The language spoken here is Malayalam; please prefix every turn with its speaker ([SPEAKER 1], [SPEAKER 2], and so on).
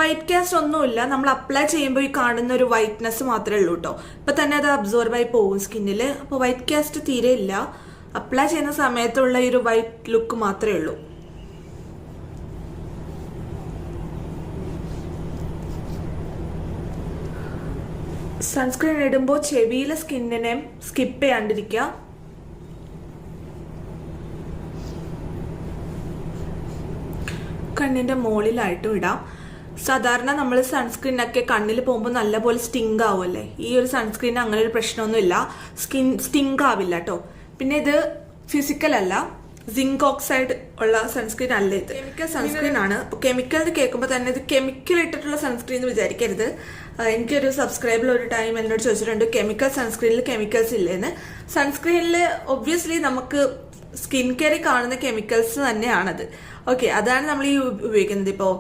[SPEAKER 1] വൈറ്റ് കാസ്റ്റ് ഒന്നുമില്ല. നമ്മൾ അപ്ലൈ ചെയ്യുമ്പോൾ ഈ കാണുന്ന ഒരു വൈറ്റ്നെസ് മാത്രമേ ഉള്ളൂ കേട്ടോ. ഇപ്പൊ തന്നെ അത് അബ്സോർബ് ആയി പോകും സ്കിന്നിൽ. അപ്പോൾ വൈറ്റ് കാസ്റ്റ് തീരെ ഇല്ല. അപ്ലൈ ചെയ്യുന്ന സമയത്തുള്ള ഈ ഒരു വൈറ്റ് ലുക്ക് മാത്രമേ ഉള്ളൂ. സൺസ്ക്രീൻ ഇടുമ്പോൾ ചെവിയിലെ സ്കിന്നിനെ സ്കിപ്പ് ചെയ്യാണ്ടിരിക്കുക. കണ്ണിന്റെ മുകളിലായിട്ടും ഇടാം. സാധാരണ നമ്മൾ സൺസ്ക്രീനൊക്കെ കണ്ണിൽ പോകുമ്പോൾ നല്ലപോലെ സ്റ്റിങ് ആവുമല്ലേ. ഈ ഒരു സൺസ്ക്രീൻ അങ്ങനെ ഒരു പ്രശ്നമൊന്നുമില്ല, സ്റ്റിങ് ആവില്ല കേട്ടോ. പിന്നെ ഇത് ഫിസിക്കൽ അല്ല, സിങ്ക് ഓക്സൈഡ് ഉള്ള സൺസ്ക്രീൻ അല്ല, ഇത് കെമിക്കൽ സൺസ്ക്രീൻ ആണ്. കെമിക്കൽ കേൾക്കുമ്പോൾ തന്നെ ഇത് കെമിക്കൽ ഇട്ടിട്ടുള്ള സൺസ്ക്രീൻ എന്ന് വിചാരിക്കരുത്. എനിക്കൊരു സബ്സ്ക്രൈബർ ഒരു ടൈം എന്നോട് ചോദിച്ചിട്ടുണ്ട് കെമിക്കൽ സൺസ്ക്രീനിൽ കെമിക്കൽസ് ഇല്ലേന്ന്. സൺസ്ക്രീനിൽ ഒബ്വിയസ്ലി നമുക്ക് സ്കിൻ കെയറിൽ കാണുന്ന കെമിക്കൽസ് തന്നെയാണത്. ഓക്കെ, അതാണ് നമ്മൾ ഈ ഉപയോഗിക്കുന്നത്. ഇപ്പോൾ